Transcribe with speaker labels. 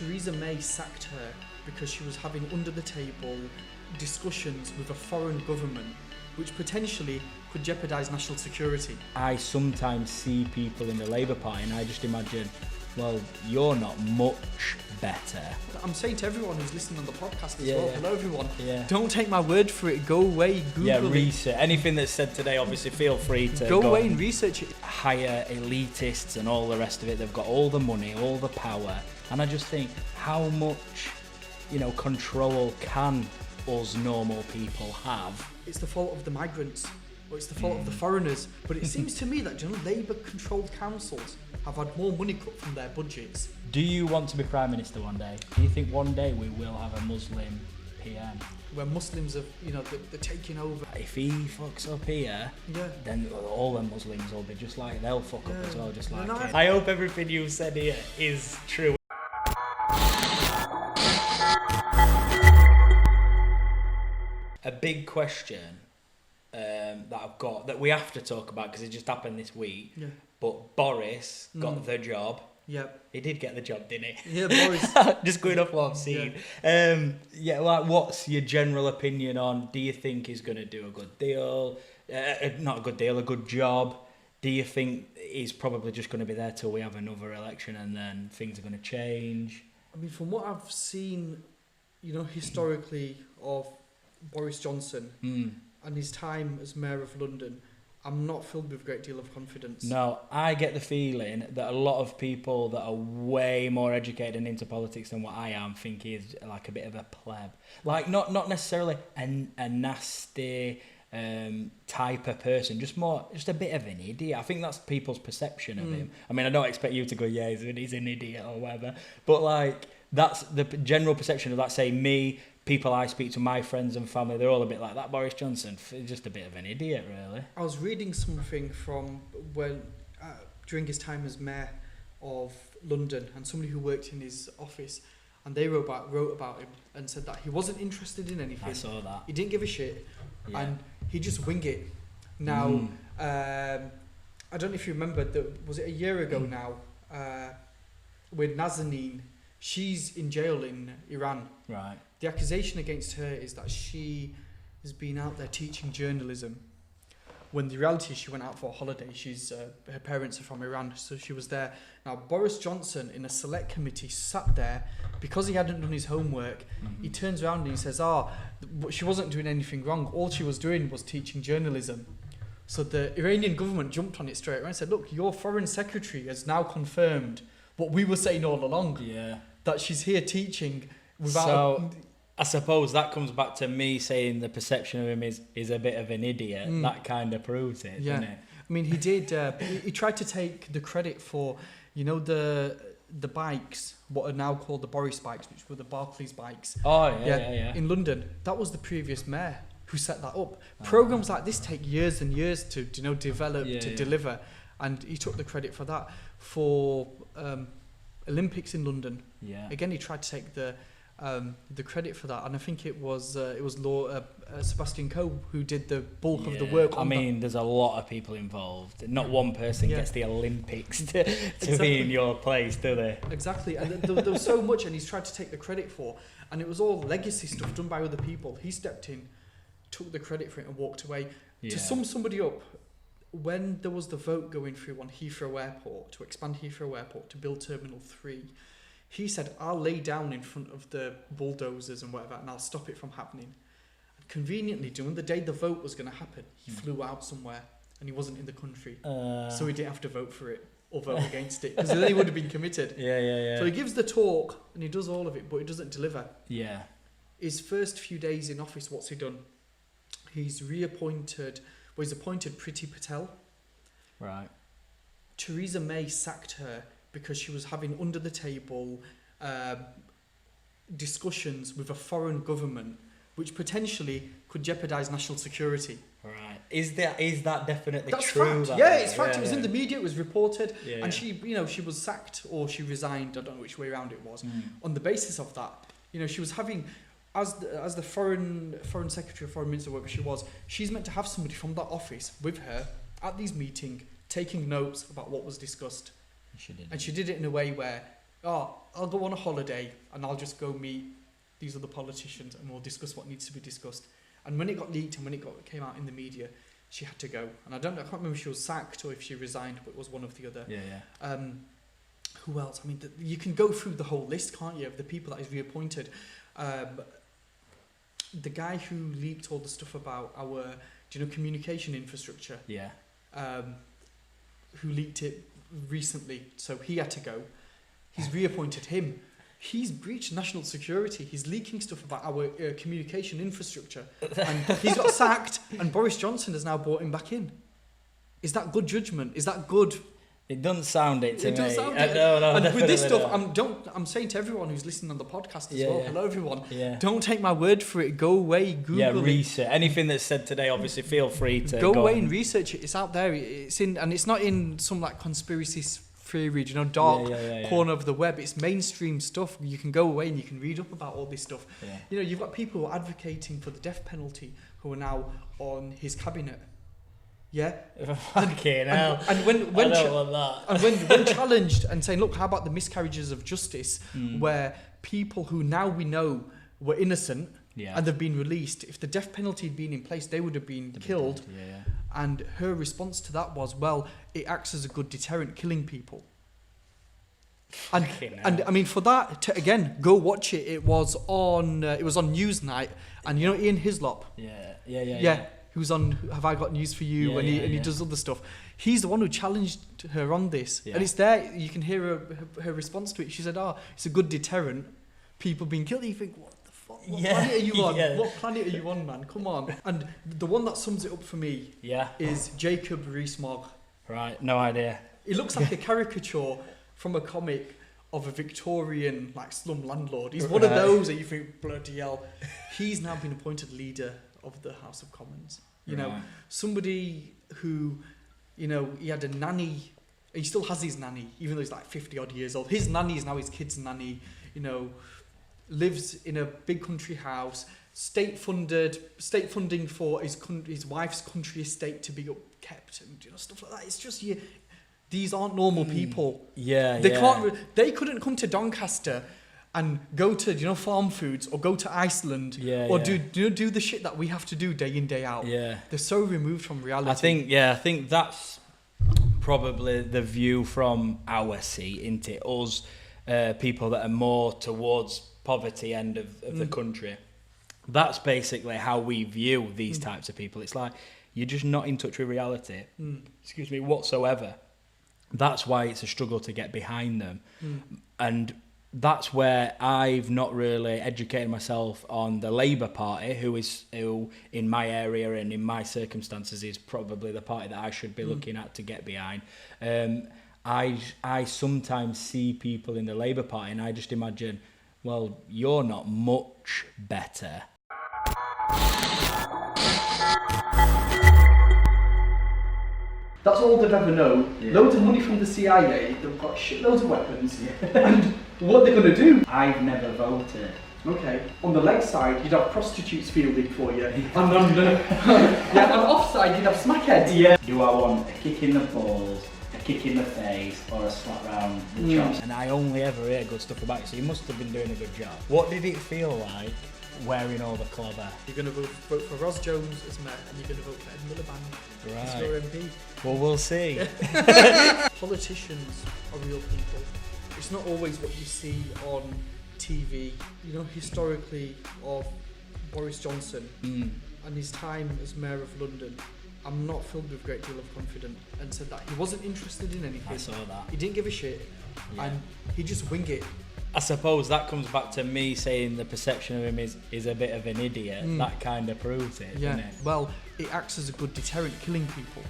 Speaker 1: Theresa May sacked her because she was having under-the-table discussions with a foreign government which potentially could jeopardise national security.
Speaker 2: I sometimes see people in the Labour Party and I just imagine, well, you're not much better.
Speaker 1: I'm saying to everyone who's listening on the podcast as
Speaker 2: Yeah,
Speaker 1: well,
Speaker 2: yeah.
Speaker 1: hello everyone,
Speaker 2: Yeah.
Speaker 1: don't take my word for it, go away, Google
Speaker 2: Yeah,
Speaker 1: it.
Speaker 2: research. Anything that's said today, obviously feel free to
Speaker 1: Go away and research it.
Speaker 2: hire elitists and all the rest of it. They've got all the money, all the power. And I just think, how much, control can us normal people have?
Speaker 1: It's the fault of the migrants, or it's the fault of the foreigners. But it seems to me that Labour-controlled councils have had more money cut from their budgets.
Speaker 2: Do you want to be Prime Minister one day? Do you think one day we will have a Muslim PM?
Speaker 1: Where Muslims have, they're taking over.
Speaker 2: If he fucks up here,
Speaker 1: Yeah.
Speaker 2: then all the Muslims will be just like, they'll fuck up as well, just like
Speaker 1: No,
Speaker 2: it. I hope everything you've said here is true. A big question that I've got, that we have to talk about because it just happened this week,
Speaker 1: Yeah.
Speaker 2: but Boris got the job.
Speaker 1: Yep.
Speaker 2: He did get the job, didn't he?
Speaker 1: Yeah, Boris.
Speaker 2: Just going off what I've seen. What's your general opinion on, do you think he's going to do a good deal? Not a good deal, a good job. Do you think he's probably just going to be there till we have another election and then things are going to change?
Speaker 1: I mean, from what I've seen, historically of Boris Johnson and his time as Mayor of London, I'm not filled with a great deal of confidence.
Speaker 2: No, I get the feeling that a lot of people that are way more educated and into politics than what I am think he's like a bit of a pleb. Like, not necessarily a nasty type of person, just a bit of an idiot. I think that's people's perception of him. I mean, I don't expect you to go, yeah, he's an idiot or whatever, but like, that's the general perception of that. Say me, people I speak to, my friends and family, they're all a bit like that Boris Johnson, just a bit of an idiot, really.
Speaker 1: I was reading something from when during his time as Mayor of London, and somebody who worked in his office, and they wrote about him and said that he wasn't interested in anything.
Speaker 2: I saw that.
Speaker 1: He didn't give a shit,
Speaker 2: Yeah.
Speaker 1: and he'd just wing it. Now, I don't know if you remember, was it a year ago now, with Nazanin, she's in jail in Iran.
Speaker 2: Right.
Speaker 1: The accusation against her is that she has been out there teaching journalism, when the reality is she went out for a holiday. Her parents are from Iran, so she was there. Now, Boris Johnson, in a select committee, sat there because he hadn't done his homework. He turns around and he says, she wasn't doing anything wrong. All she was doing was teaching journalism. So the Iranian government jumped on it straight away and said, look, your foreign secretary has now confirmed what we were saying all along.
Speaker 2: Yeah.
Speaker 1: That she's here teaching without...
Speaker 2: So, I suppose that comes back to me saying the perception of him is a bit of an idiot. That kind of proves it, doesn't it?
Speaker 1: I mean, he did. He tried to take the credit for, the bikes, what are now called the Boris bikes, which were the Barclays bikes.
Speaker 2: Oh, yeah.
Speaker 1: In London, that was the previous mayor who set that up. Programs like this take years and years to develop, deliver, and he took the credit for that. For Olympics in London, again, he tried to take the credit for that, and I think it was Sebastian Coe who did the bulk of the work.
Speaker 2: There's a lot of people involved. Not one person gets the Olympics to be in your place, do they?
Speaker 1: Exactly, and there was so much, and he's tried to take the credit for, and it was all legacy stuff done by other people. He stepped in, took the credit for it, and walked away. To sum somebody up, when there was the vote going through on Heathrow Airport to expand Heathrow Airport to build Terminal 3. He said, I'll lay down in front of the bulldozers and whatever, and I'll stop it from happening. And conveniently, during the day the vote was going to happen, he flew out somewhere, and he wasn't in the country. So he didn't have to vote for it or vote against it, because then he would have been committed.
Speaker 2: Yeah.
Speaker 1: So he gives the talk, and he does all of it, but he doesn't deliver.
Speaker 2: Yeah.
Speaker 1: His first few days in office, what's he done? He's appointed Priti Patel.
Speaker 2: Right.
Speaker 1: Theresa May sacked her because she was having under-the-table discussions with a foreign government which potentially could jeopardise national security.
Speaker 2: Right. Is that definitely
Speaker 1: That's
Speaker 2: true?
Speaker 1: Fact. It's fact. It was in the media, it was reported, and she was sacked or she resigned, I don't know which way around it was, on the basis of that. She was having, as the foreign secretary or foreign minister, whatever she was, she's meant to have somebody from that office with her at these meetings, taking notes about what was discussed.
Speaker 2: She did.
Speaker 1: And she did it in a way where, I'll go on a holiday and I'll just go meet these other politicians and we'll discuss what needs to be discussed. And when it got leaked and when it came out in the media, she had to go. And I can't remember if she was sacked or if she resigned, but it was one of the other. Who else? I mean, you can go through the whole list, can't you, of the people that he's reappointed. The guy who leaked all the stuff about our, communication infrastructure. Yeah. Who leaked it recently, so he had to go. He's reappointed him. He's breached national security. He's leaking stuff about our communication infrastructure. And he's got sacked, and Boris Johnson has now brought him back in. Is that good judgment? Is that good?
Speaker 2: It doesn't sound it to me.
Speaker 1: It doesn't sound it.
Speaker 2: No,
Speaker 1: and with this stuff, I'm saying to everyone who's listening on the podcast as well, hello everyone, don't take my word for it. Go away, Google
Speaker 2: research. Anything that's said today, obviously feel free to
Speaker 1: go away and research it. It's out there. It's in, and it's not in some like conspiracy theory, dark corner of the web. It's mainstream stuff. You can go away and you can read up about all this stuff. You've got people who are advocating for the death penalty who are now on his cabinet. Yeah.
Speaker 2: Okay, now.
Speaker 1: And when challenged and saying, look, how about the miscarriages of justice, where people who now we know were innocent and they've been released. If the death penalty had been in place, they would have been killed. And her response to that was, well, it acts as a good deterrent, killing people. And I mean, for that to again go watch it. It was on Newsnight, and Ian Hislop. Yeah. Who's on Have I Got News for You? And he does other stuff. He's the one who challenged her on this, and it's there. You can hear her response to it. She said, it's a good deterrent. People being killed. You think, what the fuck? What planet are you on? What planet are you on, man? Come on. And the one that sums it up for me is Jacob Rees-Mogg.
Speaker 2: Right, no idea.
Speaker 1: It looks like a caricature from a comic of a Victorian slum landlord. He's one of those that you think, bloody hell. He's now been appointed leader of the House of Commons. Somebody who, he had a nanny. He still has his nanny, even though he's 50 odd years old. His nanny is now his kid's nanny. Lives in a big country house, state funding for his wife's country estate to be upkept, and stuff like that. It's just these aren't normal people. They couldn't come to Doncaster and go to Farm Foods or go to Iceland do the shit that we have to do day in, day out. They're so removed from reality.
Speaker 2: I think that's probably the view from our seat, isn't it? Us people that are more towards poverty end of the country. That's basically how we view these types of people. It's like you're just not in touch with reality, whatsoever. That's why it's a struggle to get behind them. And that's where I've not really educated myself on the Labour Party, who in my area and in my circumstances is probably the party that I should be looking at to get behind. I sometimes see people in the Labour Party and I just imagine, well, you're not much better.
Speaker 1: That's all they've ever known. Loads of money from the CIA, they've got shitloads of weapons. And what they're going to do?
Speaker 2: I've never voted.
Speaker 1: Okay. On the leg side, you'd have prostitutes fielding for you. And on the offside, you'd have smackheads.
Speaker 2: Yeah. Do I want a kick in the balls, a kick in the face, or a slap round the chops? And I only ever hear good stuff about it, so you must have been doing a good job. What did it feel like wearing all the clobber?
Speaker 1: You're going to vote for Ros Jones as mayor, and you're going to vote for Ed Miliband as your MP.
Speaker 2: Well, we'll see.
Speaker 1: Politicians are real people. It's not always what you see on TV. Historically, of Boris Johnson and his time as Mayor of London, I'm not filled with a great deal of confidence, and said that he wasn't interested in anything.
Speaker 2: I saw that.
Speaker 1: He didn't give a shit, and he'd just wing it.
Speaker 2: I suppose that comes back to me saying the perception of him is a bit of an idiot. That kind of proves it, doesn't it?
Speaker 1: Well, it acts as a good deterrent, killing people.